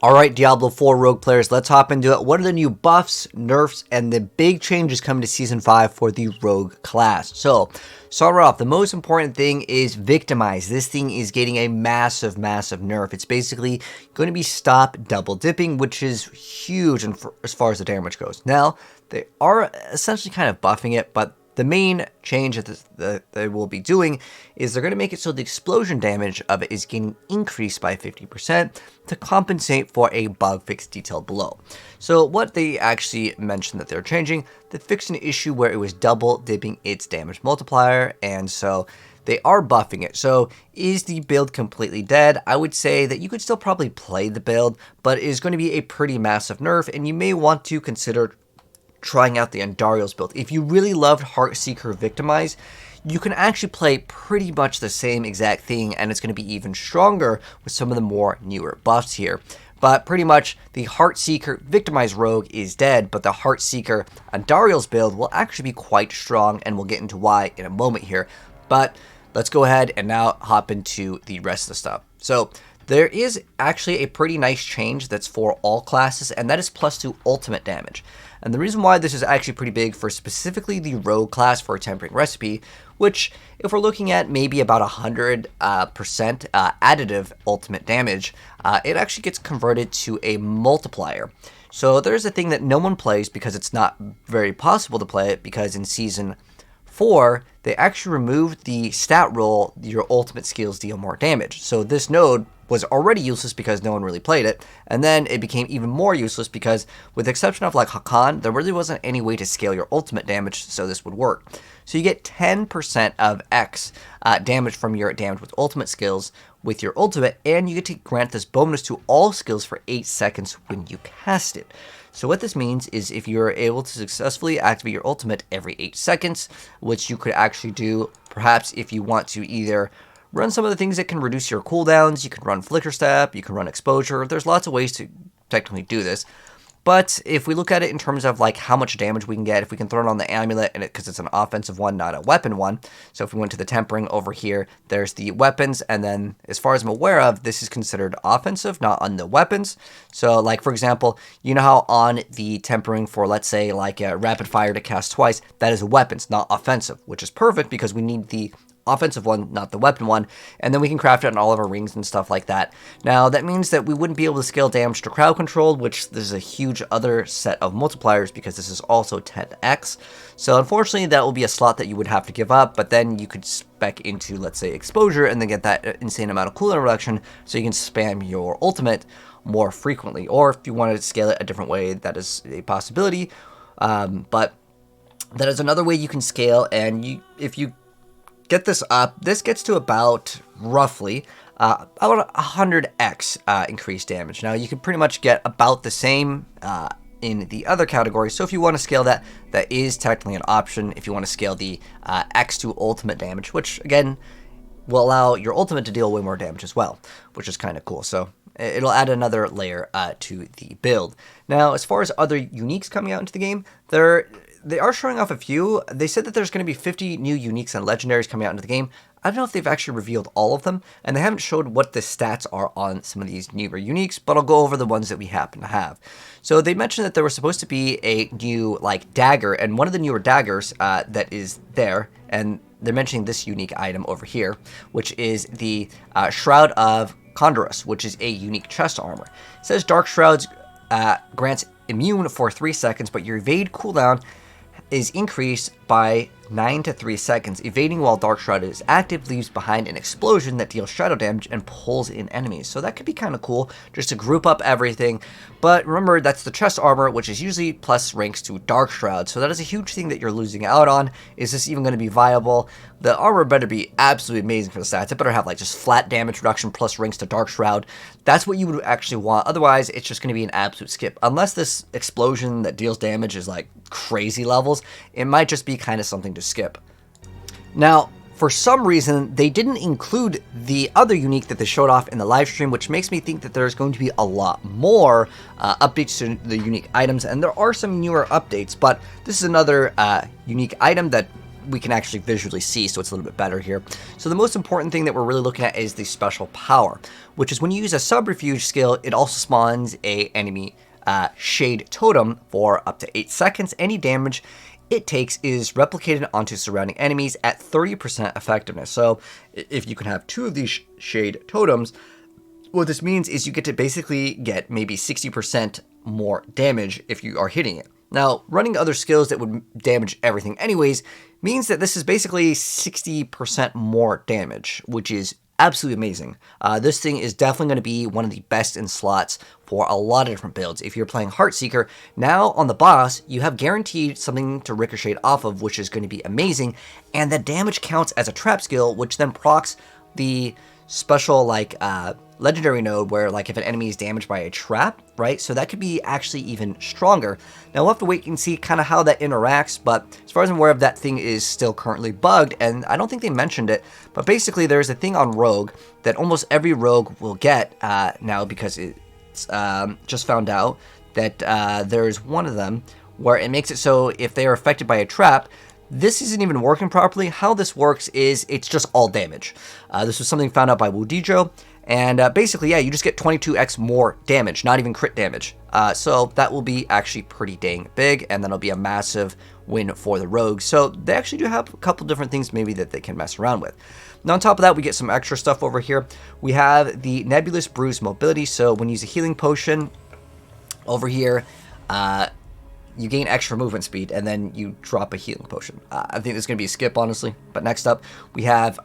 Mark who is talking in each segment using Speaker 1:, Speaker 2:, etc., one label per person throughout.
Speaker 1: Alright, Diablo 4 Rogue players, let's hop into it. What are the new buffs, nerfs, and the big changes coming to Season 5 for the Rogue class? So, start off, the most important thing is Victimize. This thing is getting a massive nerf. It's basically going to be stop double dipping, which is huge as far as the damage goes. Now, they are essentially kind of buffing it, but the main change that they will be doing is they're going to make it so the explosion damage of it is getting increased by 50% to compensate for a bug fix detailed below. So what they actually mentioned that they're changing, they fixed an issue where it was double dipping its damage multiplier, and so they are buffing it. So is the build completely dead? I would say that you could still probably play the build, but it is going to be a pretty massive nerf, and you may want to consider trying out the Andariel's build. If you really loved Heartseeker Victimize, you can actually play pretty much the same exact thing, and it's going to be even stronger with some of the more newer buffs here. But pretty much the Heartseeker Victimize Rogue is dead, but the Heartseeker Andariel's build will actually be quite strong, and we'll get into why in a moment here. But let's go ahead and now hop into the rest of the stuff. So there is actually a pretty nice change that's for all classes, and that is +2 ultimate damage. And the reason why this is actually pretty big for specifically the Rogue class for a tempering recipe, which if we're looking at maybe about 100% additive ultimate damage, it actually gets converted to a multiplier. So there's a thing that no one plays because it's not very possible to play it, because in Season 4, they actually removed the stat roll, your ultimate skills deal more damage. So this node was already useless because no one really played it, and then it became even more useless because, with the exception of like Hakan, there really wasn't any way to scale your ultimate damage, so this would work. So you get 10% of X damage from your damage with ultimate skills with your ultimate, and you get to grant this bonus to all skills for 8 seconds when you cast it. So what this means is if you're able to successfully activate your ultimate every 8 seconds, which you could actually do perhaps if you want to either run some of the things that can reduce your cooldowns, you can run Flicker Step, you can run Exposure, there's lots of ways to technically do this. But if we look at it in terms of like how much damage we can get, if we can throw it on the amulet, and because it's an offensive one, not a weapon one. So if we went to the tempering over here, there's the weapons, and then as far as I'm aware of, this is considered offensive, not on the weapons. So like for example, you know how on the tempering for, let's say, like a rapid fire to cast twice, that is weapons, not offensive, which is perfect because we need the offensive one, not the weapon one, and then we can craft it on all of our rings and stuff like that. Now that means that we wouldn't be able to scale damage to crowd control, which this is a huge other set of multipliers because this is also 10x. So unfortunately that will be a slot that you would have to give up, but then you could spec into, let's say, exposure and then get that insane amount of cooldown reduction so you can spam your ultimate more frequently. Or if you wanted to scale it a different way, that is a possibility, but that is another way you can scale. And if you get this up, this gets to about roughly about 100x increased damage. Now you can pretty much get about the same in the other category, so if you want to scale that, that is technically an option. If you want to scale the X to ultimate damage, which again will allow your ultimate to deal way more damage as well, which is kind of cool. So it'll add another layer to the build. Now as far as other uniques coming out into the game, they are showing off a few. They said that there's going to be 50 new uniques and legendaries coming out into the game. I don't know if they've actually revealed all of them, and they haven't showed what the stats are on some of these newer uniques, but I'll go over the ones that we happen to have. So they mentioned that there was supposed to be a new like dagger, and one of the newer daggers that is there, and they're mentioning this unique item over here, which is the Shroud of Changes, which is a unique chest armor. It says Dark Shrouds grants immune for 3 seconds, but your evade cooldown is increased by 9 to 3 seconds. Evading while Dark Shroud is active leaves behind an explosion that deals shadow damage and pulls in enemies. So that could be kind of cool, just to group up everything. But remember, that's the chest armor, which is usually plus ranks to Dark Shroud. So that is a huge thing that you're losing out on. Is this even going to be viable? The armor better be absolutely amazing for the stats. It better have like just flat damage reduction plus ranks to Dark Shroud. That's what you would actually want. Otherwise, it's just going to be an absolute skip. Unless this explosion that deals damage is like crazy levels, it might just be kind of something to skip. Now, for some reason, they didn't include the other unique that they showed off in the live stream, which makes me think that there's going to be a lot more updates to the unique items, and there are some newer updates, but this is another unique item that we can actually visually see, so it's a little bit better here. So the most important thing that we're really looking at is the special power, which is when you use a subterfuge skill, it also spawns a enemy shade totem for up to 8 seconds. Any damage it takes is replicated onto surrounding enemies at 30% effectiveness. So if you can have 2 of these shade totems, what this means is you get to basically get maybe 60% more damage if you are hitting it. Now, running other skills that would damage everything anyways means that this is basically 60% more damage, which is absolutely amazing. This thing is definitely going to be one of the best in slots for a lot of different builds. If you're playing Heartseeker, now on the boss, you have guaranteed something to ricochet off of, which is going to be amazing, and the damage counts as a trap skill, which then procs the special, like, legendary node where, like, if an enemy is damaged by a trap, right? So that could be actually even stronger. Now, we'll have to wait and see kind of how that interacts, but as far as I'm aware of, that thing is still currently bugged, and I don't think they mentioned it, but basically there's a thing on Rogue that almost every Rogue will get now, because it's just found out that there's one of them where it makes it so if they are affected by a trap, this isn't even working properly. How this works is it's just all damage. This was something found out by Wudijo, and basically, yeah, you just get 22x more damage, not even crit damage. So that will be actually pretty dang big, and that'll be a massive win for the rogues. So they actually do have a couple different things maybe that they can mess around with. Now, on top of that, we get some extra stuff over here. We have the Nebulous Bruise mobility. So when you use a healing potion over here, you gain extra movement speed, and then you drop a healing potion. I think this is going to be a skip, honestly. But next up, we have,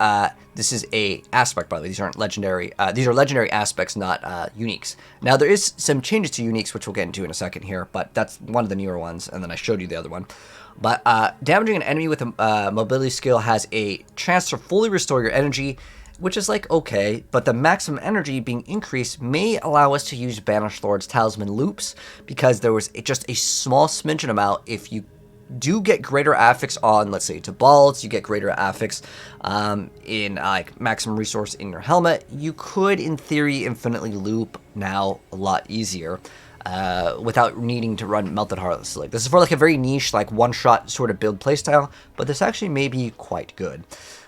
Speaker 1: this is a aspect, by the way. These aren't legendary. These are legendary aspects, not uniques. Now, there is some changes to uniques, which we'll get into in a second here, but that's one of the newer ones, and then I showed you the other one. But damaging an enemy with a mobility skill has a chance to fully restore your energy, which is like, okay, but the maximum energy being increased may allow us to use Banished Lord's Talisman loops, because there was just a small smidgen amount. If you do get greater affix on, let's say, to balls, you get greater affix in like maximum resource in your helmet, you could, in theory, infinitely loop now a lot easier. Without needing to run Melted Heartless. Like, this is for like a very niche, like one-shot sort of build playstyle, but this actually may be quite good.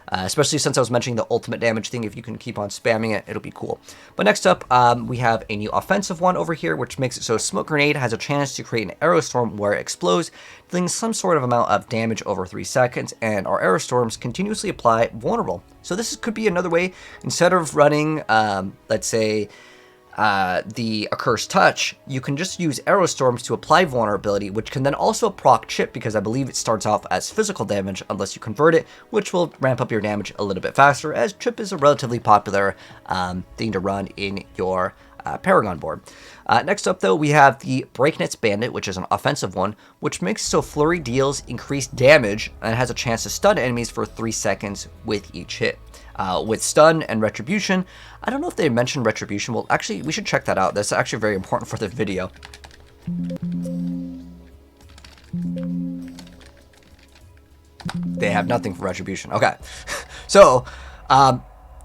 Speaker 1: Especially since I was mentioning the ultimate damage thing. If you can keep on spamming it, it'll be cool. But next up, we have a new offensive one over here, which makes it so Smoke Grenade has a chance to create an arrow storm where it explodes, dealing some sort of amount of damage over 3 seconds, and our arrow storms continuously apply vulnerable. So this could be another way, instead of running, let's say, the Accursed Touch, you can just use Arrow Storms to apply vulnerability, which can then also proc Chip, because I believe it starts off as physical damage unless you convert it, which will ramp up your damage a little bit faster, as Chip is a relatively popular thing to run in your Paragon board. Next up, though, we have the Breaknet's Bandit, which is an offensive one, which makes it so Flurry deals increased damage and has a chance to stun enemies for 3 seconds with each hit. With Stun and Retribution, I don't know if they mentioned Retribution. Well, actually, we should check that out. That's actually very important for the video. They have nothing for Retribution. Okay. So,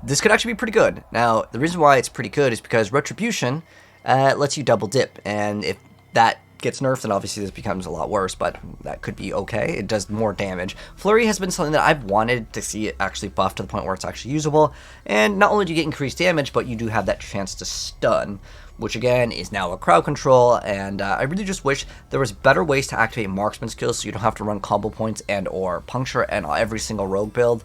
Speaker 1: this could actually be pretty good. Now, the reason why it's pretty good is because Retribution lets you double dip, and if that gets nerfed, then obviously this becomes a lot worse, but that could be okay. It does more damage. Flurry has been something that I've wanted to see it actually buffed to the point where it's actually usable, and not only do you get increased damage, but you do have that chance to stun, which again is now a crowd control, and I really just wish there was better ways to activate marksman skills so you don't have to run combo points and or puncture and every single rogue build.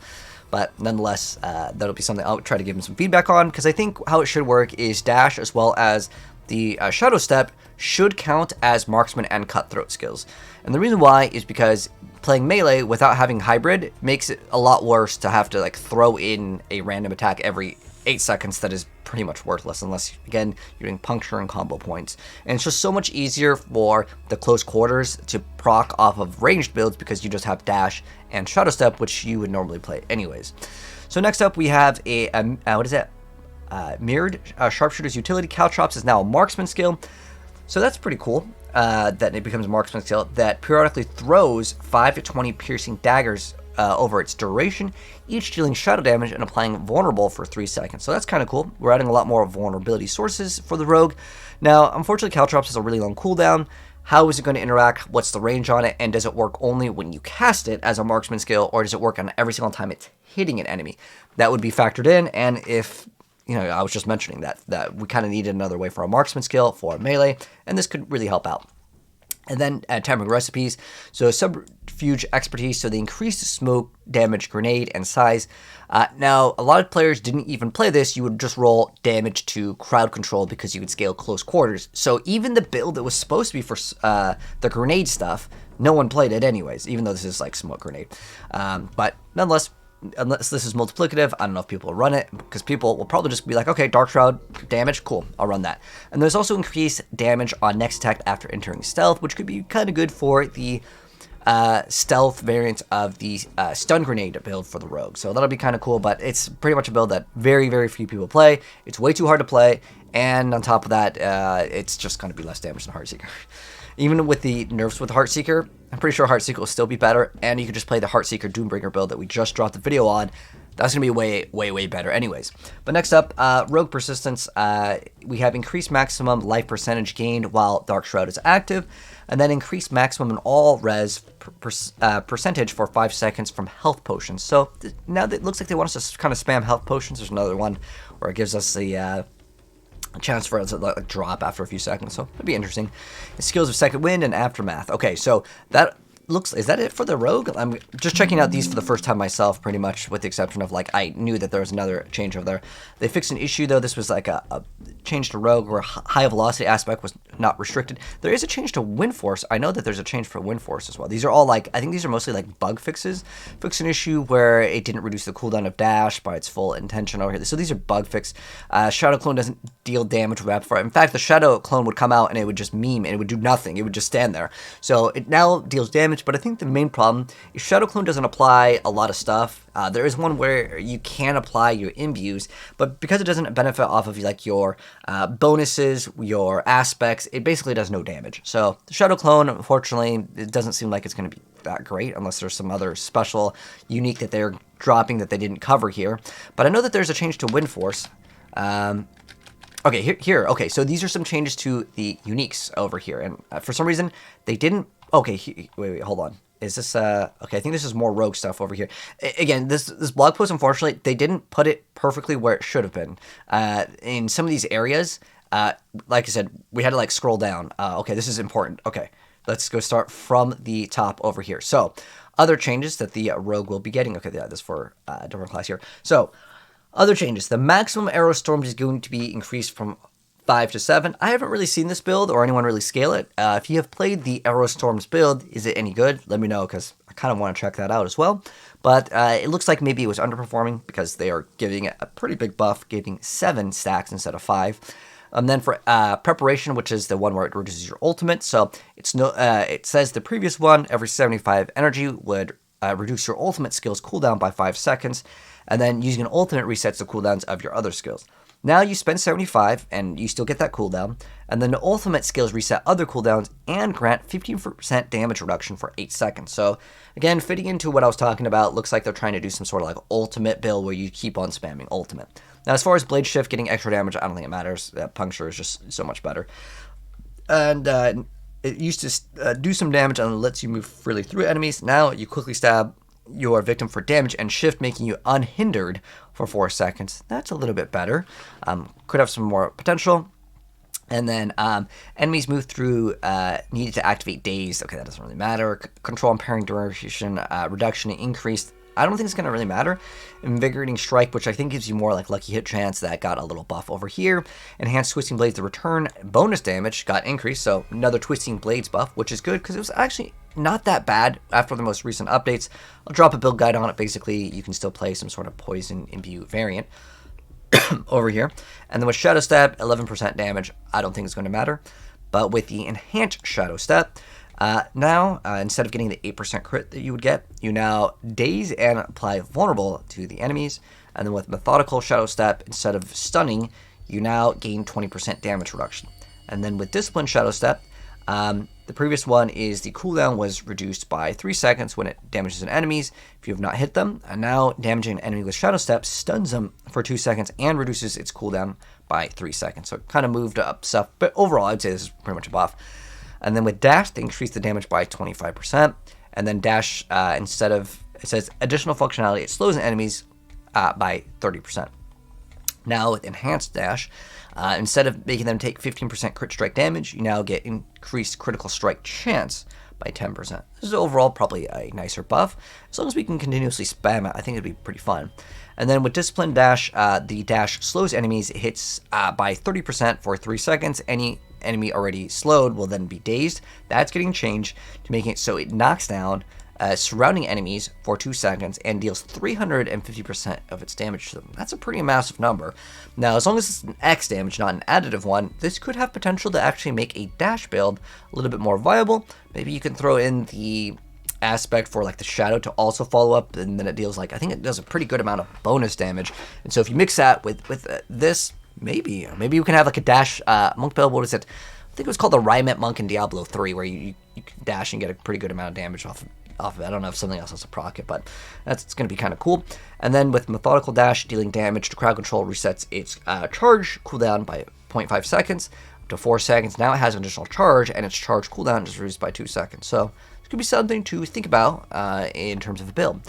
Speaker 1: But nonetheless, that'll be something I'll try to give him some feedback on, because I think how it should work is dash as well as the Shadow Step should count as marksman and cutthroat skills. And the reason why is because playing melee without having hybrid makes it a lot worse to have to like throw in a random attack every 8 seconds that is pretty much worthless unless, again, you're doing puncture and combo points. And it's just so much easier for the close quarters to proc off of ranged builds because you just have dash and Shadow Step, which you would normally play anyways. So next up we have a what is that? Mirrored Sharpshooter's Utility. Caltrops is now a marksman skill. So that's pretty cool that it becomes a marksman skill that periodically throws 5 to 20 piercing daggers over its duration, each dealing shadow damage and applying vulnerable for 3 seconds. So that's kind of cool. We're adding a lot more vulnerability sources for the rogue. Now, unfortunately, Caltrops has a really long cooldown. How is it going to interact? What's the range on it? And does it work only when you cast it as a marksman skill, or does it work on every single time it's hitting an enemy? That would be factored in. And if, I was just mentioning that we kind of needed another way for a marksman skill for melee, and this could really help out. And then timing recipes, so subterfuge expertise, so they increase the smoke, damage, grenade, and size. Now, a lot of players didn't even play this. You would just roll damage to crowd control because you would scale close quarters. So even the build that was supposed to be for the grenade stuff, no one played it anyways, even though this is like smoke grenade. But nonetheless, unless this is multiplicative, I don't know if people will run it, because people will probably just be like, okay, Dark Shroud damage, cool, I'll run that. And there's also increased damage on next attack after entering stealth, which could be kind of good for the stealth variant of the stun grenade build for the rogue. So that'll be kind of cool, but it's pretty much a build that very, very few people play. It's way too hard to play, and on top of that, it's just going to be less damage than Heartseeker. Even with the nerfs with Heartseeker, I'm pretty sure Heartseeker will still be better, and you can just play the Heartseeker DoomBringer build that we just dropped the video on. That's going to be way, way, way better anyways. But next up, Rogue Persistence. We have increased maximum life percentage gained while Dark Shroud is active, and then increased maximum in all res percentage for 5 seconds from health potions. So now that it looks like they want us to kind of spam health potions, there's another one where it gives us the chance for it to like drop after a few seconds, so it'd be interesting. Skills of Second Wind and Aftermath. Okay, so that looks, is that it for the rogue? I'm just checking out these for the first time myself, pretty much, with the exception of like I knew that there was another change over there. They fixed an issue though. This was like a change to rogue where high velocity aspect was not restricted. There is a change to Windforce. I know that there's a change for Windforce as well. These are all like, I think these are mostly like bug fixes. Fix an issue where it didn't reduce the cooldown of dash by its full intention over here. So these are bug fix. Shadow Clone doesn't deal damage with rapid fire. In fact, the Shadow Clone would come out and it would just meme and it would do nothing. It would just stand there. So it now deals damage, but I think the main problem is Shadow Clone doesn't apply a lot of stuff. There is one where you can apply your imbues, but because it doesn't benefit off of like your bonuses, your aspects, it basically does no damage. So the Shadow Clone, unfortunately, it doesn't seem like it's going to be that great unless there's some other special unique that they're dropping that they didn't cover here. But I know that there's a change to Windforce. Okay, here. Okay, so these are some changes to the uniques over here, and for some reason they didn't. Okay, wait, hold on. Is this okay? I think this is more rogue stuff over here. Again, this blog post, unfortunately, they didn't put it perfectly where it should have been. In some of these areas, like I said, we had to like scroll down. Okay, this is important. Okay, let's go start from the top over here. So, other changes that the rogue will be getting. Okay, yeah, this is for a different class here. So, other changes. The maximum arrow storms is going to be increased from 5 to 7. I haven't really seen this build or anyone really scale it. If you have played the Arrow Storms build, is it any good? Let me know, because I kind of want to check that out as well. But it looks like maybe it was underperforming because they are giving it a pretty big buff, giving 7 stacks instead of 5. And then for Preparation, which is the one where it reduces your ultimate. So it's it says the previous one, every 75 energy would reduce your ultimate skills cooldown by 5 seconds. And then using an ultimate resets the cooldowns of your other skills. Now you spend 75, and you still get that cooldown, and then the ultimate skills reset other cooldowns and grant 15% damage reduction for 8 seconds. So, again, fitting into what I was talking about, looks like they're trying to do some sort of like ultimate build where you keep on spamming ultimate. Now, as far as Blade Shift getting extra damage, I don't think it matters. Puncture is just so much better. And it used to do some damage and lets you move freely through enemies. Now you quickly stab your victim for damage and shift, making you unhindered for 4 seconds. That's a little bit better. Could have some more potential. And then enemies move through needed to activate daze. Okay, that doesn't really matter. Control impairing duration, reduction and increased. I don't think it's going to really matter. Invigorating Strike, which I think gives you more like lucky hit chance, that got a little buff over here. Enhanced Twisting Blades, the return bonus damage got increased, so another Twisting Blades buff, which is good because it was actually not that bad after the most recent updates. I'll drop a build guide on it. Basically, you can still play some sort of Poison Imbue variant over here. And then with Shadow Step, 11% damage, I don't think it's going to matter. But with the Enhanced Shadow Step, now, instead of getting the 8% crit that you would get, you now daze and apply vulnerable to the enemies. And then with Methodical Shadow Step, instead of stunning, you now gain 20% damage reduction. And then with Discipline Shadow Step, the previous one is the cooldown was reduced by 3 seconds when it damages an enemies if you have not hit them. And now damaging an enemy with Shadow Step stuns them for 2 seconds and reduces its cooldown by 3 seconds. So it kind of moved up stuff, but overall I'd say this is pretty much a buff. And then with dash, they increase the damage by 25%. And then dash, instead of, it says additional functionality, it slows enemies by 30%. Now with enhanced dash, instead of making them take 15% crit strike damage, you now get increased critical strike chance by 10%. This is overall probably a nicer buff. As long as we can continuously spam it, I think it'd be pretty fun. And then with discipline dash, the dash slows enemies, it hits by 30% for 3 seconds. Any enemy already slowed will then be dazed. That's getting changed to making it so it knocks down surrounding enemies for 2 seconds and deals 350% of its damage to them. That's a pretty massive number. Now, as long as it's an X damage, not an additive one, this could have potential to actually make a dash build a little bit more viable. Maybe you can throw in the aspect for like the shadow to also follow up, and then it deals like, I think it does a pretty good amount of bonus damage. And so if you mix that with this, maybe you can have like a dash monk build. What is it? I think it was called the Rymet Monk in Diablo 3, where you can dash and get a pretty good amount of damage off of it. I don't know if something else has a proc it, but it's going to be kind of cool. And then with Methodical Dash, dealing damage to crowd control resets its charge cooldown by 0.5 seconds up to 4 seconds. Now it has an additional charge, and its charge cooldown is reduced by 2 seconds. So it could be something to think about in terms of a build.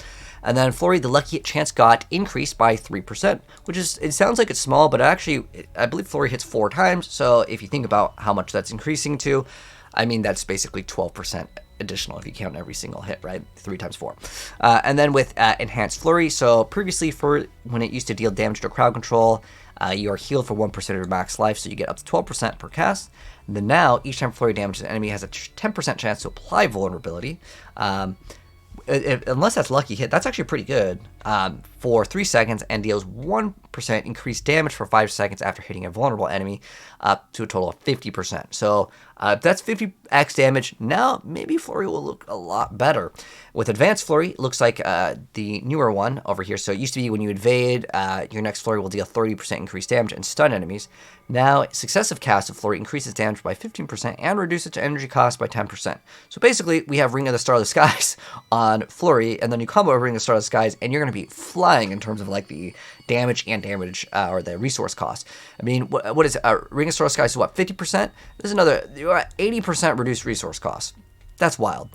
Speaker 1: And then Flurry, the lucky hit chance got increased by 3%, which is, it sounds like it's small, but actually, I believe Flurry hits 4 times. So if you think about how much that's increasing to, I mean, that's basically 12% additional if you count every single hit, right? 3 times 4. And then with Enhanced Flurry, so previously for when it used to deal damage to crowd control, you are healed for 1% of your max life, so you get up to 12% per cast. And then now, each time Flurry damages an enemy has a 10% chance to apply vulnerability. Unless that's lucky hit, that's actually pretty good for 3 seconds and deals 1% increased damage for 5 seconds after hitting a vulnerable enemy, up to a total of 50%. So if that's 50x damage, now maybe Flurry will look a lot better. With Advanced Flurry, it looks like the newer one over here. So it used to be when you invade, your next Flurry will deal 30% increased damage and stun enemies. Now, successive cast of Flurry increases damage by 15% and reduces its energy cost by 10%. So basically, we have Ring of the Star of the Skies on Flurry, and then you combo Ring of the Star of the Skies, and you're going to be flying in terms of like the damage and damage or the resource cost. I mean, what is it? Ring of the Star of the Skies is what, 50%? There's another, you're at 80% reduced resource cost. That's wild.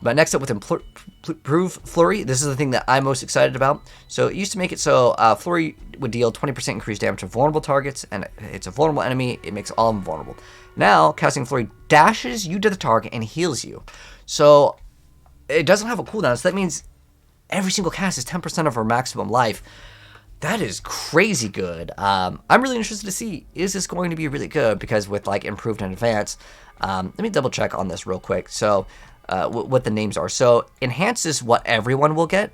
Speaker 1: But next up with Improve Flurry, this is the thing that I'm most excited about. So it used to make it so Flurry would deal 20% increased damage to vulnerable targets, and it's a vulnerable enemy, it makes all of them vulnerable. Now, casting Flurry dashes you to the target and heals you. So it doesn't have a cooldown, so that means every single cast is 10% of her maximum life. That is crazy good. I'm really interested to see, is this going to be really good? Because with like improved and advanced, let me double check on this real quick. So what the names are. So enhanced is what everyone will get.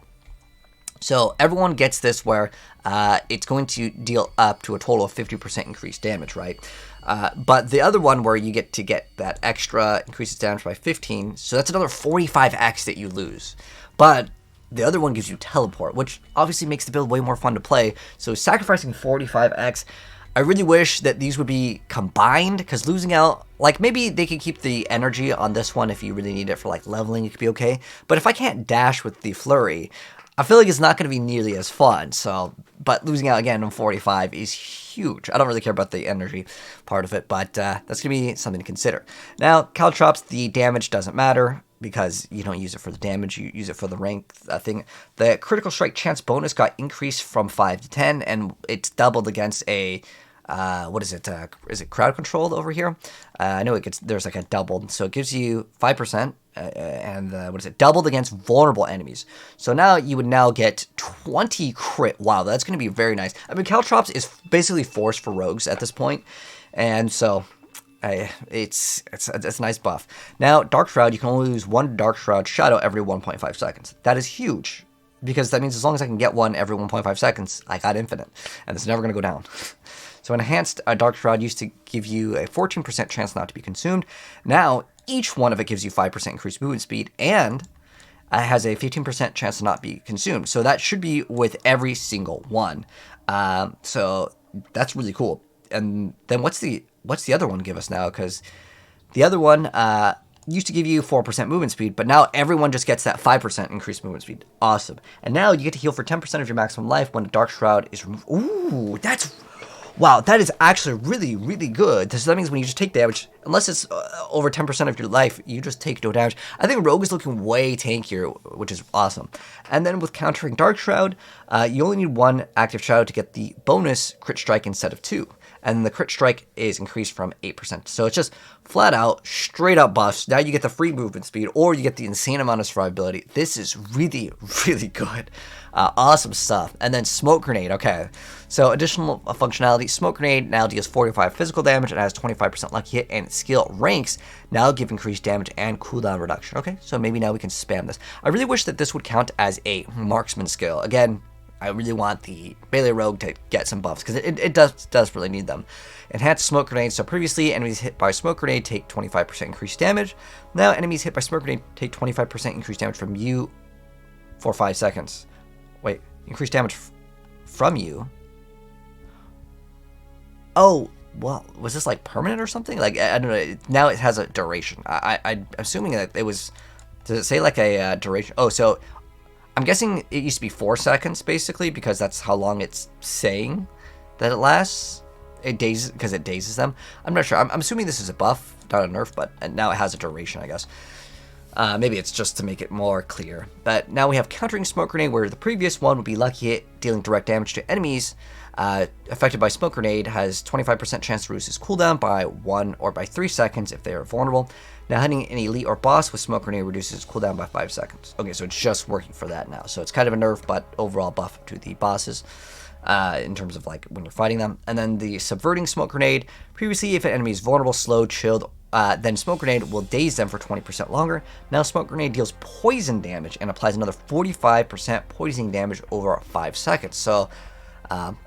Speaker 1: So everyone gets this where it's going to deal up to a total of 50% increased damage, right? But the other one where you get to get that extra increases damage by 15, so that's another 45x that you lose. But the other one gives you teleport, which obviously makes the build way more fun to play. So sacrificing 45x, I really wish that these would be combined, because losing out, like maybe they could keep the energy on this one if you really need it for like leveling, it could be okay. But if I can't dash with the Flurry, I feel like it's not going to be nearly as fun. So, but losing out again on 45 is huge. I don't really care about the energy part of it, but that's going to be something to consider. Now, Caltrops, the damage doesn't matter, because you don't use it for the damage, you use it for the rank thing. The critical strike chance bonus got increased from 5 to 10, and it's doubled against a, what is it? Is it crowd controlled over here? I know there's like a doubled, so it gives you 5%, and what is it? Doubled against vulnerable enemies. So now you would now get 20 crit. Wow, that's going to be very nice. I mean, Caltrops is basically forced for rogues at this point, and so it's a nice buff. Now, Dark Shroud, you can only lose 1 Dark Shroud Shadow every 1.5 seconds. That is huge, because that means as long as I can get one every 1.5 seconds, I got infinite, and it's never going to go down. So Enhanced Dark Shroud used to give you a 14% chance not to be consumed. Now, each one of it gives you 5% increased movement speed, and has a 15% chance to not be consumed. So that should be with every single one. So that's really cool. And then what's the other one give us now? Because the other one used to give you 4% movement speed, but now everyone just gets that 5% increased movement speed. Awesome. And now you get to heal for 10% of your maximum life when a Dark Shroud is removed. Ooh, that's... Wow, that is actually really, really good. So that means when you just take damage, unless it's over 10% of your life, you just take no damage. I think Rogue is looking way tankier, which is awesome. And then with countering Dark Shroud, you only need 1 active Shroud to get the bonus crit strike instead of 2. And the crit strike is increased from 8%. So it's just flat out, straight up buffs. Now you get the free movement speed, or you get the insane amount of survivability. This is really, really good. Awesome stuff. And then Smoke Grenade, okay. So additional functionality, Smoke Grenade now deals 45 physical damage and has 25% lucky hit, and its skill ranks now give increased damage and cooldown reduction. Okay, so maybe now we can spam this. I really wish that this would count as a marksman skill. Again, I really want the Melee Rogue to get some buffs, because it does really need them. Enhanced Smoke Grenade. So previously, enemies hit by Smoke Grenade take 25% increased damage. Now, enemies hit by Smoke Grenade take 25% increased damage from you for 5 seconds. Wait, increased damage from you? Oh, well, was this like permanent or something? Like, I don't know. Now it has a duration. I'm assuming that it was... Does it say like a duration? Oh, so... I'm guessing it used to be 4 seconds, basically, because that's how long it's saying that it lasts. It dazes, because it dazes them. I'm not sure. I'm assuming this is a buff, not a nerf, but now it has a duration, I guess. Maybe it's just to make it more clear. But now we have Countering Smoke Grenade, where the previous one would be Lucky Hit, dealing direct damage to enemies affected by Smoke Grenade, has 25% chance to reduce its cooldown by 1 or by 3 seconds if they are vulnerable. Now, hitting an elite or boss with Smoke Grenade reduces its cooldown by 5 seconds. Okay, so it's just working for that now. So it's kind of a nerf, but overall buff to the bosses in terms of like when you're fighting them. And then the Subverting Smoke Grenade. Previously, if an enemy is vulnerable, slowed, chilled, then Smoke Grenade will daze them for 20% longer. Now, Smoke Grenade deals poison damage and applies another 45% poisoning damage over 5 seconds. So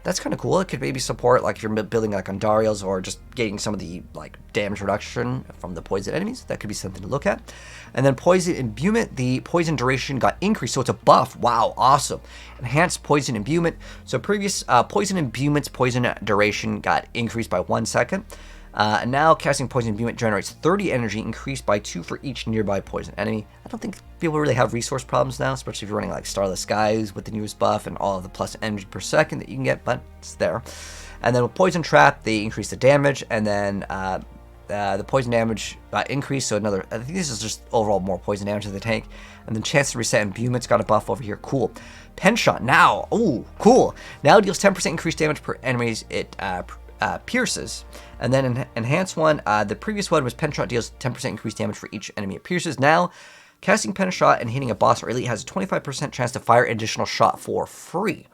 Speaker 1: that's kind of cool. It could maybe support like if you're building like Andariels, or just getting some of the like damage reduction from the poison enemies. That could be something to look at. And then Poison Imbuement, the poison duration got increased, so it's a buff. Wow, awesome. Enhanced Poison Imbuement. So previous Poison Imbuement's poison duration got increased by 1 second. And now casting Poison Imbuement generates 30 energy, increased by 2 for each nearby poison enemy. I don't think people really have resource problems now, especially if you're running like Starless Skies with the newest buff and all of the plus energy per second that you can get, but it's there. And then with Poison Trap, they increase the damage, and then the poison damage got increased, so another, I think this is just overall more poison damage to the tank. And then chance to reset Imbuement's got a buff over here, cool. Pen Shot now, oh, cool. Now it deals 10% increased damage per enemies it pierces. And then enhanced one, the previous one was Pen Shot deals 10% increased damage for each enemy it pierces. Now, casting Pen Shot and hitting a boss or elite has a 25% chance to fire additional shot for free.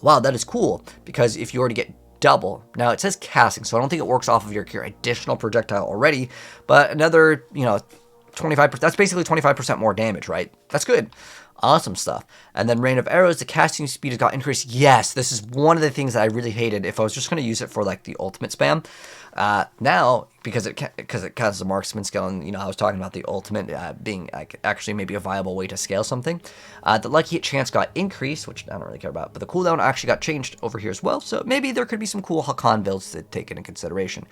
Speaker 1: Wow, that is cool, because if you already get double, now it says casting, so I don't think it works off of your additional projectile already, but another, 25%, that's basically 25% more damage, right? That's good. Awesome stuff. And then Rain of Arrows, the casting speed has got increased. Yes, this is one of the things that I really hated if I was just going to use it for like the ultimate spam. Now, because it counts as a marksman skill, and I was talking about the ultimate being like actually maybe a viable way to scale something. The lucky hit chance got increased, which I don't really care about, but the cooldown actually got changed over here as well. So maybe there could be some cool Hakan builds to take into consideration.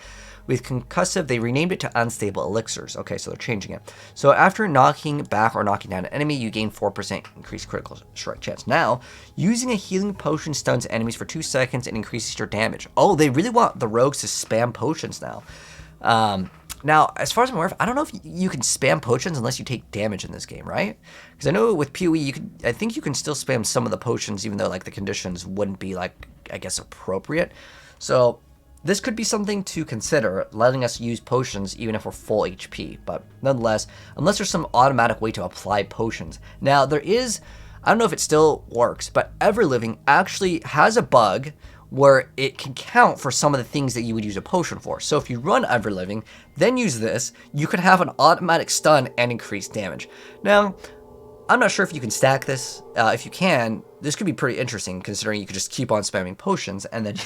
Speaker 1: With Concussive, they renamed it to Unstable Elixirs. Okay, so they're changing it. So after knocking back or knocking down an enemy, you gain 4% increased critical strike chance. Now, using a healing potion stuns enemies for 2 seconds and increases your damage. Oh, they really want the rogues to spam potions now. Now, as far as I'm aware of, I don't know if you can spam potions unless you take damage in this game, right? Because I know with PoE, I think you can still spam some of the potions, even though like the conditions wouldn't be like, I guess, appropriate. So this could be something to consider, letting us use potions even if we're full HP. But nonetheless, unless there's some automatic way to apply potions. Now, there is, I don't know if it still works, but Everliving actually has a bug where it can count for some of the things that you would use a potion for. So if you run Everliving, then use this, you could have an automatic stun and increased damage. Now, I'm not sure if you can stack this. If you can, this could be pretty interesting, considering you could just keep on spamming potions, and then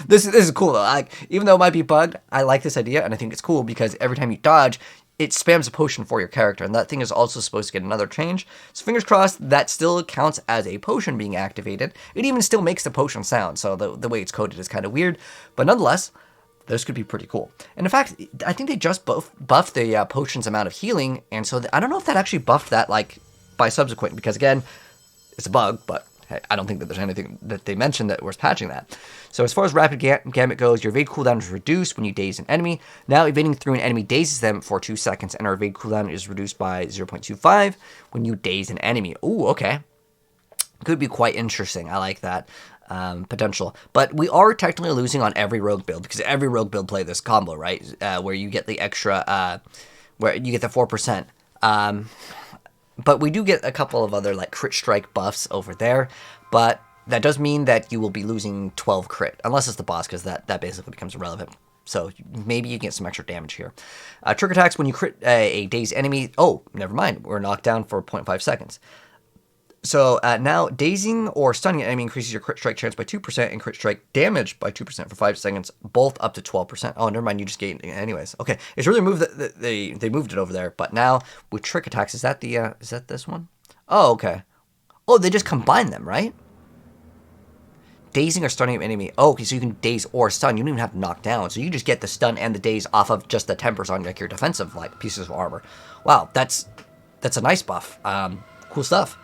Speaker 1: this is cool though. Even though it might be bugged, I like this idea, and I think it's cool because every time you dodge, it spams a potion for your character, and that thing is also supposed to get another change. So fingers crossed, that still counts as a potion being activated. It even still makes the potion sound, so the way it's coded is kind of weird, but nonetheless, this could be pretty cool. And in fact, I think they just buffed the potion's amount of healing, and so I don't know if that actually buffed that like by subsequent, because again, it's a bug, but I don't think that there's anything that they mentioned that was patching that. So as far as rapid gambit goes, your evade cooldown is reduced when you daze an enemy. Now evading through an enemy dazes them for 2 seconds, and our evade cooldown is reduced by 0.25 when you daze an enemy. Ooh, okay. Could be quite interesting. I like that potential. But we are technically losing on every rogue build, because every rogue build play this combo, right? Where you get the extra, where you get the 4%. But we do get a couple of other like crit strike buffs over there. But that does mean that you will be losing 12 crit, unless it's the boss, because that basically becomes irrelevant. So maybe you get some extra damage here. Trick attacks when you crit a dazed enemy. Oh, never mind. We're knocked down for 0.5 seconds. So now, dazing or stunning an enemy increases your crit strike chance by 2% and crit strike damage by 2% for 5 seconds, both up to 12%. Oh, never mind, you just gained anyways. Okay, it's really moved that they moved it over there. But now with trick attacks, is that this one? Oh, okay. Oh, they just combine them, right? Dazing or stunning an enemy. Oh, okay, so you can daze or stun. You don't even have to knock down. So you just get the stun and the daze off of just the tempers on like your defensive like pieces of armor. Wow, that's a nice buff. Cool stuff.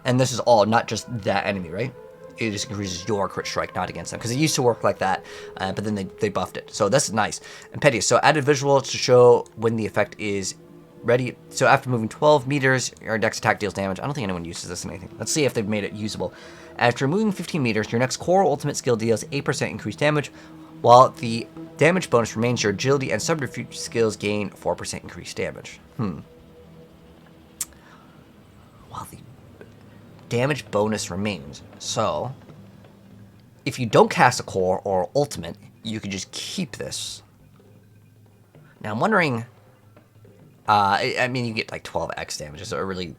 Speaker 1: And this is all not just that enemy, right? It just increases your crit strike, not against them, because it used to work like that, but then they buffed it. So that's nice. And Petty, so added visuals to show when the effect is ready. So after moving 12 meters, your next attack deals damage. I don't think anyone uses this in anything. Let's see if they've made it usable. After moving 15 meters, your next core ultimate skill deals 8% increased damage, while the damage bonus remains. Your agility and subterfuge skills gain 4% increased damage. While the damage bonus remains. So if you don't cast a core or ultimate, you could just keep this. Now I'm wondering, I mean, you get like 12x damage. Is it really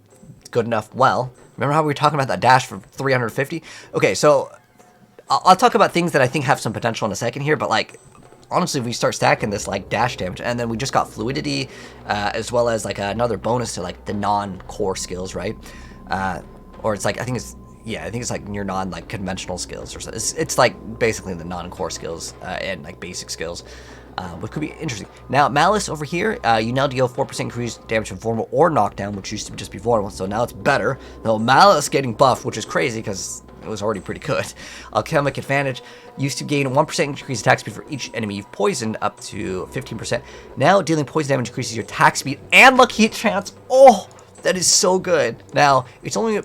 Speaker 1: good enough? Well, remember how we were talking about that dash for 350? Okay, so I'll talk about things that I think have some potential in a second here, but like, honestly, if we start stacking this like dash damage, and then we just got fluidity, as well as like another bonus to like the non-core skills, right? Or it's like, I think it's like your non like conventional skills, or so. It's like basically the non-core skills and like basic skills, which could be interesting. Now Malice over here, you now deal 4% increased damage from vulnerable or knockdown, which used to just be vulnerable, so now it's better. Though Malice getting buffed, which is crazy because it was already pretty good. Alchemic Advantage used to gain 1% increased attack speed for each enemy you've poisoned, up to 15%. Now dealing poison damage increases your attack speed and lucky hit chance. Oh, that is so good. Now it's only,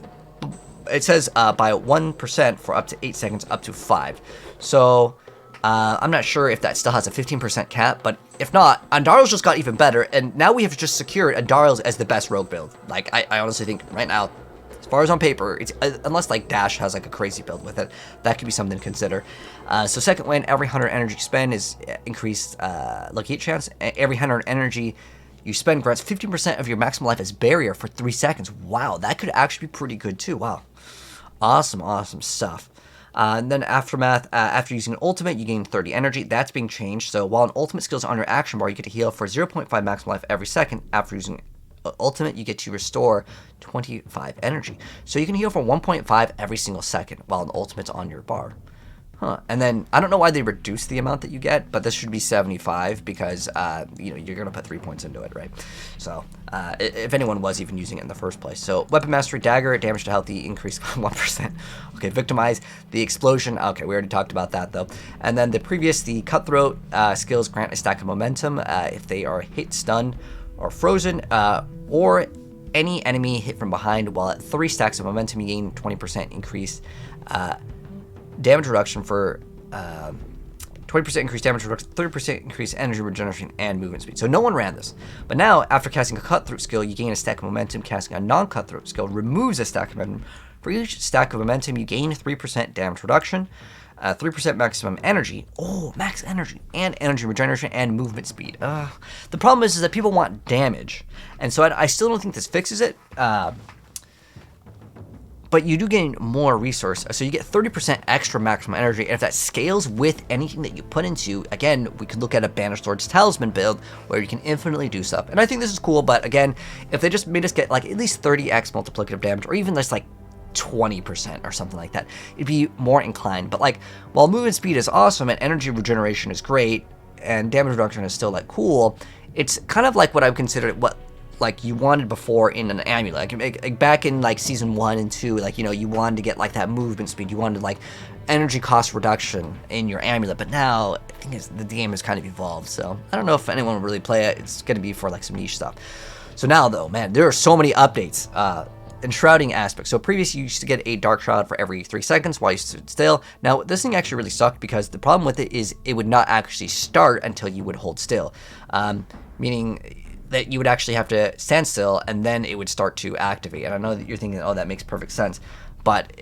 Speaker 1: it says by 1% for up to 8 seconds, up to 5. So I'm not sure if that still has a 15% cap, but if not, Andariel's just got even better, and now we have just secured Andariel's as the best rogue build. Like, I honestly think right now, as far as on paper, it's unless like Dash has like a crazy build with it, that could be something to consider. So second win, every 100 energy spend is increased lucky hit chance. Every 100 energy you spend grants 15% of your maximum life as barrier for 3 seconds. Wow, that could actually be pretty good too. Wow. Awesome stuff. And then Aftermath, after using an ultimate, you gain 30 energy. That's being changed. So while an ultimate skill is on your action bar, you get to heal for 0.5 maximum life every second. After using ultimate, you get to restore 25 energy. So you can heal for 1.5 every single second while an ultimate's on your bar. And then, I don't know why they reduced the amount that you get, but this should be 75 because, you're going to put 3 points into it, right? So, if anyone was even using it in the first place. So, Weapon Mastery, Dagger, damage to healthy, increased by 1%. Okay, Victimize, the Explosion. Okay, we already talked about that, though. And then the Cutthroat skills grant a stack of momentum if they are hit, stunned, or frozen, or any enemy hit from behind. While at 3 stacks of momentum, you gain 20% increased damage reduction for 20% increased damage reduction, 30% increased energy regeneration, and movement speed. So no one ran this. But now, after casting a Cutthroat skill, you gain a stack of momentum. Casting a non-Cutthroat skill removes a stack of momentum. For each stack of momentum, you gain 3% damage reduction, 3% maximum energy, max energy, and energy regeneration, and movement speed. The problem is that people want damage, and so I still don't think this fixes it. But you do gain more resource, so you get 30% extra maximum energy, and if that scales with anything that you put into, again, we could look at a Banished Lord's Talisman build, where you can infinitely do stuff. And I think this is cool, but again, if they just made us get like at least 30x multiplicative damage, or even just like 20% or something like that, it'd be more inclined. But like, while movement speed is awesome, and energy regeneration is great, and damage reduction is still like cool, it's kind of like what I would consider what like you wanted before in an amulet. Like back in like season 1 and 2, like, you know, you wanted to get like that movement speed, you wanted like energy cost reduction in your amulet, but now I think the game has kind of evolved, so I don't know if anyone will really play it. It's going to be for like some niche stuff. So now though, man, there are so many updates in shrouding aspects. So previously you used to get a dark shroud for every 3 seconds while you stood still. Now this thing actually really sucked because the problem with it is it would not actually start until you would hold still, meaning that you would actually have to stand still and then it would start to activate. And I know that you're thinking, oh, that makes perfect sense, but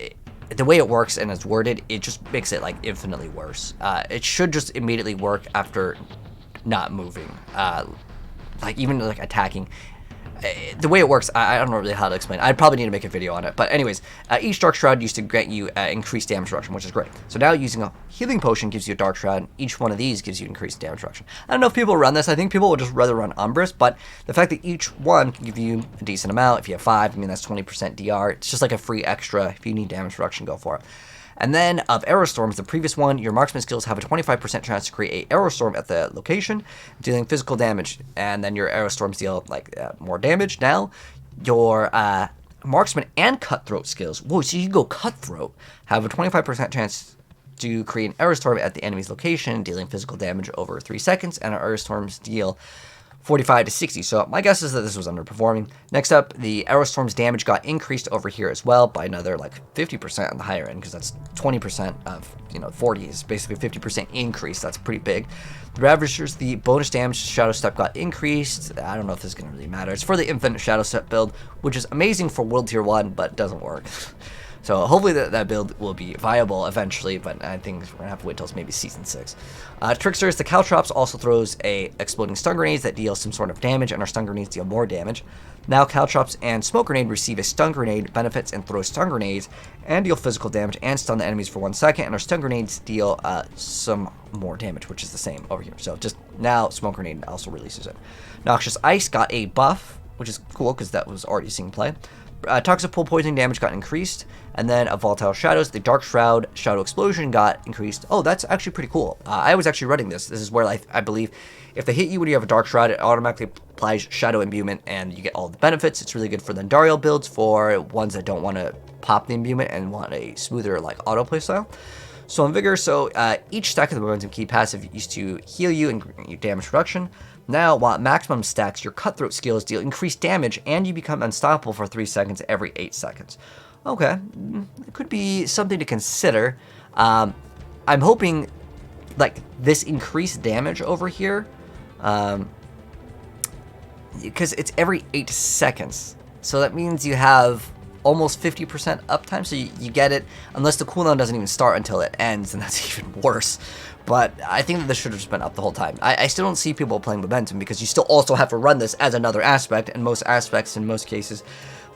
Speaker 1: the way it works and it's worded, it just makes it like infinitely worse. It should just immediately work after not moving, like even like attacking. The way it works, I don't know really how to explain. I'd probably need to make a video on it. But anyways, each Dark Shroud used to grant you increased damage reduction, which is great. So now using a healing potion gives you a Dark Shroud. Each one of these gives you increased damage reduction. I don't know if people run this. I think people would just rather run Umbris, but the fact that each one can give you a decent amount, if you have 5, I mean, that's 20% DR. It's just like a free extra. If you need damage reduction, go for it. And then of Arrow Storms, the previous one, your marksman skills have a 25% chance to create a Arrow Storm at the location, dealing physical damage. And then your Arrow Storms deal like more damage. Now, your marksman and cutthroat skills, whoa, so you can go cutthroat, have a 25% chance to create an Arrow Storm at the enemy's location, dealing physical damage over 3 seconds, and our Arrow Storms deal 45 to 60. So my guess is that this was underperforming. Next up, the Arrow Storm's damage got increased over here as well by another like 50% on the higher end, because that's 20% of, you know, 40 is basically 50% increase. That's pretty big. The Ravagers, the bonus damage Shadow Step got increased. I don't know if this is going to really matter. It's for the Infinite Shadow Step build, which is amazing for World Tier 1, but doesn't work. So hopefully that build will be viable eventually, but I think we're going to have to wait till maybe Season 6. Tricksters, the Caltrops also throws a exploding stun grenades that deal some sort of damage, and our stun grenades deal more damage. Now Caltrops and Smoke Grenade receive a stun grenade benefits and throw stun grenades and deal physical damage and stun the enemies for 1 second, and our stun grenades deal some more damage, which is the same over here. So just now Smoke Grenade also releases it. Noxious Ice got a buff, which is cool because that was already seeing play. Toxic Pull poisoning damage got increased, and then of Volatile Shadows, the Dark Shroud Shadow Explosion got increased. Oh, that's actually pretty cool. I was actually running this. This is where I believe if they hit you when you have a Dark Shroud, it automatically applies Shadow Imbuement, and you get all the benefits. It's really good for the Andariel builds, for ones that don't want to pop the Imbuement and want a smoother like autoplay style. So in Vigor, each stack of the Momentum Key passive used to heal you and grant you damage reduction. Now, while at maximum stacks, your Cutthroat skills deal increased damage, and you become unstoppable for 3 seconds every 8 seconds. Okay, it could be something to consider. I'm hoping, like, this increased damage over here, because it's every 8 seconds. So that means you have almost 50% uptime, so you get it, unless the cooldown doesn't even start until it ends, and that's even worse. But I think that this should have just been up the whole time. I still don't see people playing Momentum, because you still also have to run this as another aspect, and most aspects, in most cases,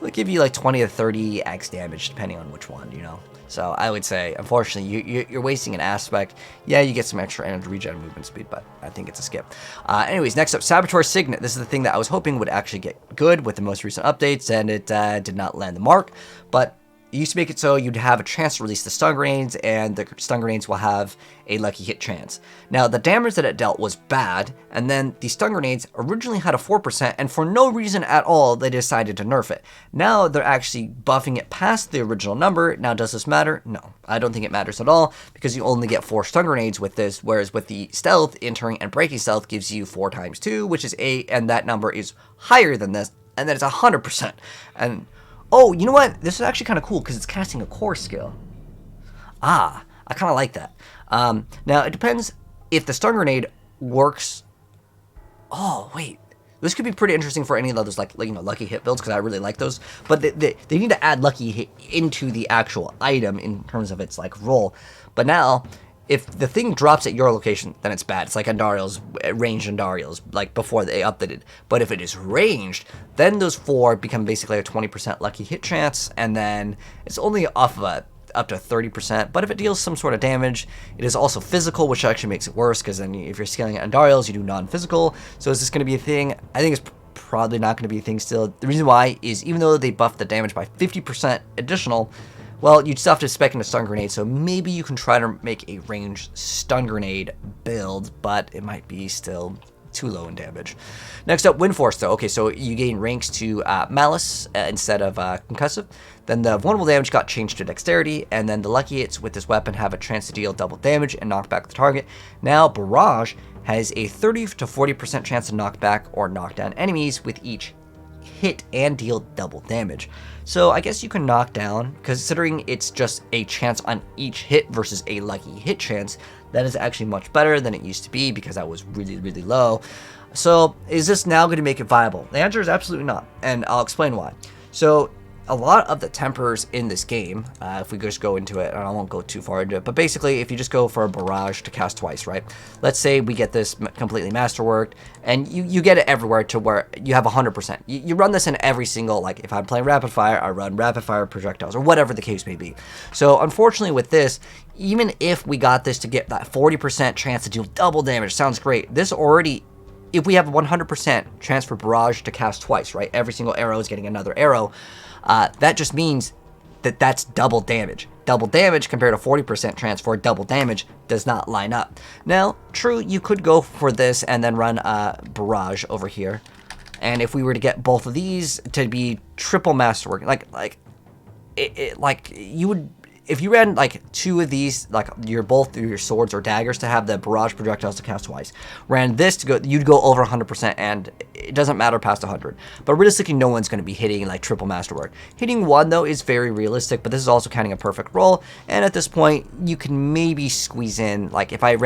Speaker 1: will give you like 20 to 30x damage, depending on which one, you know? So I would say, unfortunately, you're wasting an aspect. Yeah, you get some extra energy regen movement speed, but I think it's a skip. Anyways, next up, Saboteur Signet. This is the thing that I was hoping would actually get good with the most recent updates, and it did not land the mark, but it used to make it so you'd have a chance to release the stun grenades, and the stun grenades will have a lucky hit chance. Now, the damage that it dealt was bad, and then the stun grenades originally had a 4%, and for no reason at all, they decided to nerf it. Now, they're actually buffing it past the original number. Now, does this matter? No, I don't think it matters at all, because you only get 4 stun grenades with this, whereas with the stealth, entering and breaking stealth gives you 4 times 2, which is 8, and that number is higher than this, and then it's 100%. And oh, you know what? This is actually kind of cool because it's casting a core skill. I kind of like that. Now, it depends if the stun grenade works. Oh, wait. This could be pretty interesting for any of those, like you know, lucky hit builds, because I really like those. But they need to add lucky hit into the actual item in terms of its, like, roll. But now, if the thing drops at your location, then it's bad. It's like Andariel's, ranged Andariel's, like before they updated. But if it is ranged, then those 4 become basically a 20% lucky hit chance, and then it's only off of up to 30%. But if it deals some sort of damage, it is also physical, which actually makes it worse, because then if you're scaling at Andariel's, you do non-physical. So is this going to be a thing? I think it's probably not going to be a thing still. The reason why is even though they buffed the damage by 50% additional, well, you'd still have to spec in a stun grenade, so maybe you can try to make a ranged stun grenade build, but it might be still too low in damage. Next up, Windforce, though. Okay, so you gain ranks to Malice instead of Concussive. Then the vulnerable damage got changed to Dexterity, and then the lucky hits with this weapon have a chance to deal double damage and knock back the target. Now, Barrage has a 30 to 40% chance to knock back or knock down enemies with each hit and deal double damage. So I guess you can knock down, considering it's just a chance on each hit versus a lucky hit chance, that is actually much better than it used to be because that was really, really low. So is this now going to make it viable? The answer is absolutely not, and I'll explain why. So a lot of the tempers in this game, if we just go into it, and I won't go too far into it, but basically if you just go for a Barrage to cast twice, right? Let's say we get this completely masterworked, and you get it everywhere to where you have 100%. You run this in every single, like if I'm playing Rapid Fire, I run Rapid Fire projectiles, or whatever the case may be. So unfortunately with this, even if we got this to get that 40% chance to deal double damage, sounds great. This already, if we have 100% chance for Barrage to cast twice, right? Every single arrow is getting another arrow. That just means that that's double damage. Double damage compared to 40% chance for double damage does not line up. Now, true, you could go for this and then run Barrage over here. And if we were to get both of these to be triple masterwork, like you would, if you ran like two of these, like both your swords or daggers to have the Barrage projectiles to cast twice, ran this to go, you'd go over 100%, and it doesn't matter past 100. But realistically, no one's going to be hitting like triple masterwork. Hitting one though is very realistic, but this is also counting a perfect roll. And at this point, you can maybe squeeze in, like if I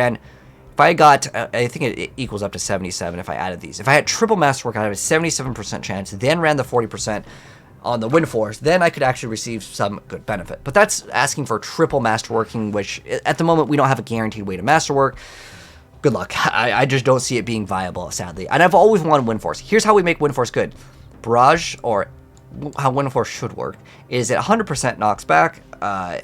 Speaker 1: got, I think it equals up to 77 if I added these. If I had triple masterwork, I have a 77% chance, then ran the 40% on the Windforce, then I could actually receive some good benefit. But that's asking for triple masterworking, which at the moment we don't have a guaranteed way to masterwork. Good luck. I just don't see it being viable, sadly. And I've always wanted Windforce. Here's how we make Windforce good. Barrage, or how Windforce should work, is it 100% knocks back.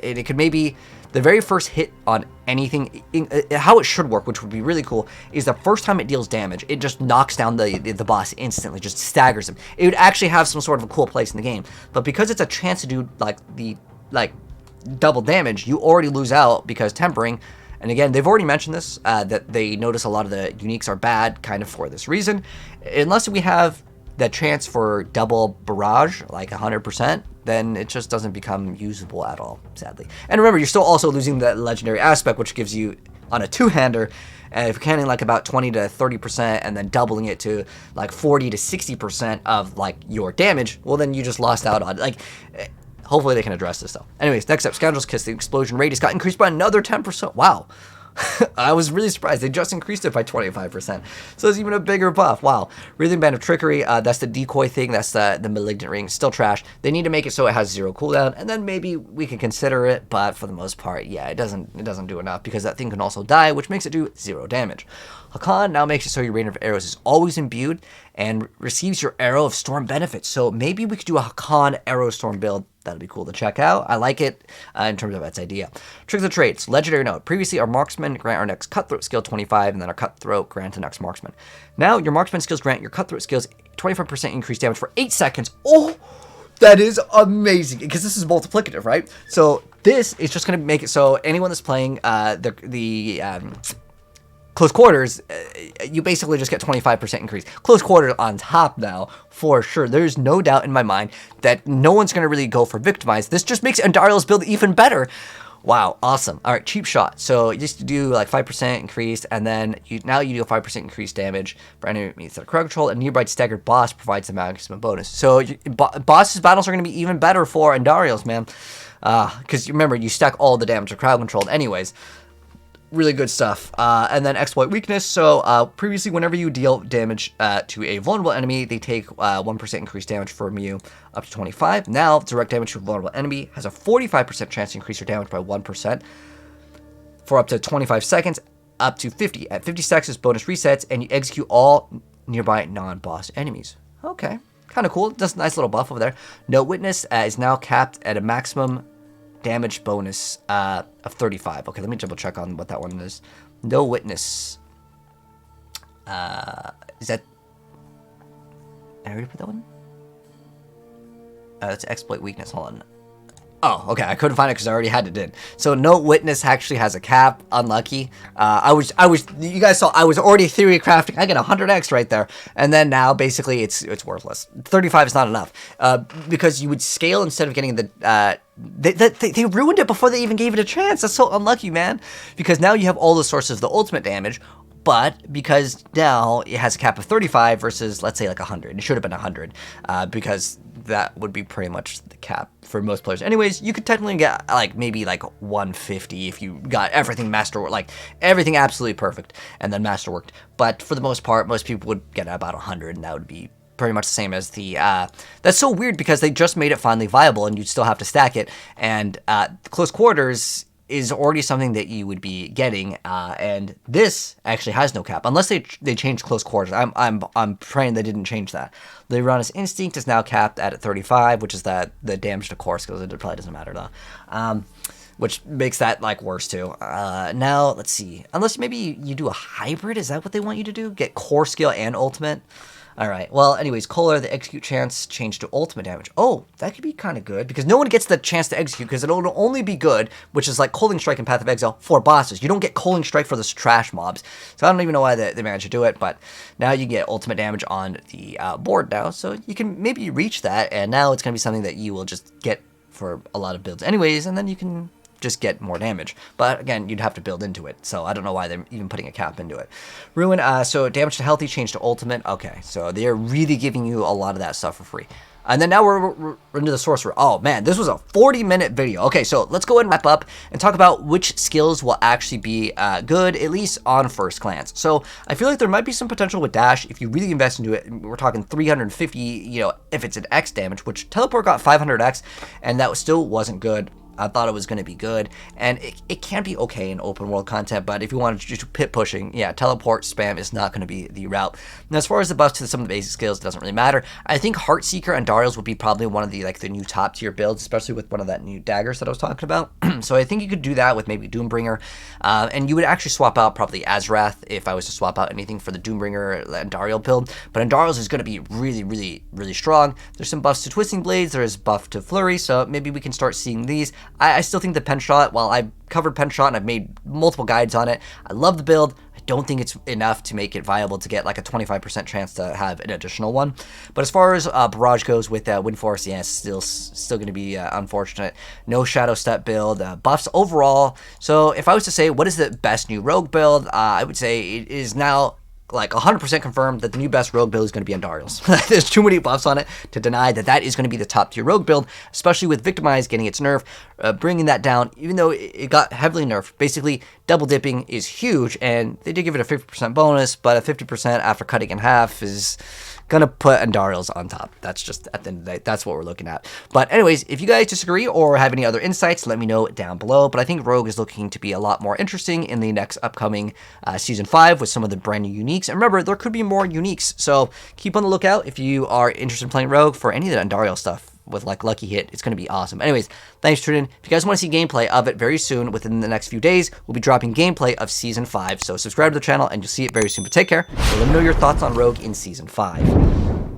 Speaker 1: It could maybe, the very first hit on anything, how it should work, which would be really cool, is the first time it deals damage, it just knocks down the boss instantly, just staggers him. It would actually have some sort of a cool place in the game. But because it's a chance to do double damage, you already lose out because tempering. And again, they've already mentioned this, that they notice a lot of the uniques are bad kind of for this reason. Unless we have the chance for double Barrage, like 100%, then it just doesn't become usable at all, sadly. And remember, you're still also losing the legendary aspect, which gives you, on a two-hander, if you're counting like about 20 to 30% and then doubling it to like 40 to 60% of like your damage, well then you just lost out on, like, hopefully they can address this though. Anyways, next up, Scoundrels Kiss. The explosion radius got increased by another 10%. Wow. I was really surprised. They just increased it by 25%. So it's even a bigger buff. Wow. Breathing Band of Trickery. That's the decoy thing. That's the Malignant Ring. Still trash. They need to make it so it has 0 cooldown, and then maybe we can consider it. But for the most part, yeah, it doesn't do enough because that thing can also die, which makes it do 0 damage. Hakan now makes it so your rain of arrows is always imbued and receives your Arrow of Storm benefits. So maybe we could do a Hakan Arrow Storm build. That'll be cool to check out. I like it in terms of its idea. Tricks of traits. Legendary note. Previously, our marksman grant our next cutthroat skill 25, and then our cutthroat grant the next marksman. Now, your marksman skills grant your cutthroat skills 25% increased damage for 8 seconds. Oh, that is amazing, because this is multiplicative, right? So this is just going to make it so anyone that's playing close quarters, you basically just get 25% increase. Close quarters on top now, for sure. There's no doubt in my mind that no one's going to really go for Victimize. This just makes Andariel's build even better. Wow, awesome. All right, cheap shot. So you just do like 5% increased, and then now you do a 5% increased damage for enemies that are crowd control, and nearby staggered boss provides the maximum bonus. So boss's battles are going to be even better for Andariel's, man. Because remember, you stack all the damage to crowd controlled anyways. Really good stuff. And then exploit weakness. So previously, whenever you deal damage to a vulnerable enemy, they take 1% increased damage from you up to 25. Now, direct damage to a vulnerable enemy has a 45% chance to increase your damage by 1% for up to 25 seconds, up to 50. At 50 seconds, bonus resets, and you execute all nearby non-boss enemies. Okay, kind of cool. Just a nice little buff over there. No witness is now capped at a maximum damage bonus of 35. Okay, let me double check on what that one is. No witness. Is that... I already put that one? That's exploit weakness. Hold on. Oh, okay. I couldn't find it because I already had it in. So no witness actually has a cap. Unlucky. You guys saw I was already theory crafting. I get 100x right there, and then now basically it's worthless. 35 is not enough because you would scale instead of getting the. They ruined it before they even gave it a chance. That's so unlucky, man. Because now you have all the sources of the ultimate damage. But because now it has a cap of 35 versus, let's say, like 100. It should have been 100 because that would be pretty much the cap for most players. Anyways, you could technically get like maybe like 150 if you got everything like everything absolutely perfect and then masterworked. But for the most part, most people would get about 100, and that would be pretty much the same as the that's so weird because they just made it finally viable and you'd still have to stack it, and close quarters is already something that you would be getting, and this actually has no cap unless they change close quarters. I'm praying they didn't change that. The Uranus Instinct is now capped at 35, which is the damage to core skills. It probably doesn't matter though, which makes that like worse too. Now let's see, unless maybe you do a hybrid. Is that what they want you to do? Get core skill and ultimate? All right. Well, anyways, Kohler, the execute chance changed to ultimate damage. Oh, that could be kind of good because no one gets the chance to execute because it'll only be good, which is like Coaling Strike and Path of Exile for bosses. You don't get Coaling Strike for those trash mobs. So I don't even know why they managed to do it, but now you get ultimate damage on the board now. So you can maybe reach that, and now it's going to be something that you will just get for a lot of builds anyways, and then you can just get more damage. But again, you'd have to build into it, so I don't know why they're even putting a cap into it. Ruin, so damage to healthy changed to ultimate. Okay, so they're really giving you a lot of that stuff for free. And then now we're into the sorcerer. Oh man, this was a 40-minute video. Okay, so let's go ahead and wrap up and talk about which skills will actually be good, at least on first glance. So I feel like there might be some potential with dash if you really invest into it. We're talking 350, you know, if it's an X damage, which teleport got 500X, and that still wasn't good. I thought it was going to be good, and it can be okay in open world content, but if you want to do pit pushing, yeah, teleport spam is not going to be the route. And as far as the buffs to some of the basic skills, it doesn't really matter. I think Heartseeker and Andariel's would be probably one of the the new top tier builds, especially with one of that new daggers that I was talking about. So I think you could do that with maybe DoomBringer, and you would actually swap out probably AzureWrath if I was to swap out anything for the DoomBringer Andariel build. But Andariel's is going to be really, really, really strong. There's some buffs to Twisting Blades, there is buff to Flurry, so maybe we can start seeing these. I still think the pen shot, while I've covered pen shot and I've made multiple guides on it, I love the build. I don't think it's enough to make it viable to get like a 25% chance to have an additional one. But as far as Barrage goes with Windforce, yeah, it's still going to be unfortunate. No Shadow Step build. Buffs overall. So if I was to say what is the best new rogue build, I would say it is now like 100% confirmed that the new best rogue build is going to be Andariel's. There's too many buffs on it to deny that is going to be the top tier rogue build, especially with Victimize getting its nerf, bringing that down, even though it got heavily nerfed. Basically, double dipping is huge, and they did give it a 50% bonus, but a 50% after cutting in half is gonna put Andariel's on top. That's just, at the end of the day, that's what we're looking at. But anyways, if you guys disagree or have any other insights, let me know down below. But I think Rogue is looking to be a lot more interesting in the next upcoming Season 5 with some of the brand new uniques. And remember, there could be more uniques, so keep on the lookout if you are interested in playing Rogue for any of the Andariel stuff. With like Lucky Hit, it's going to be awesome. Anyways, thanks for tuning in. If you guys want to see gameplay of it very soon, within the next few days, we'll be dropping gameplay of Season 5. So subscribe to the channel and you'll see it very soon. But take care. So let me know your thoughts on Rogue in Season 5.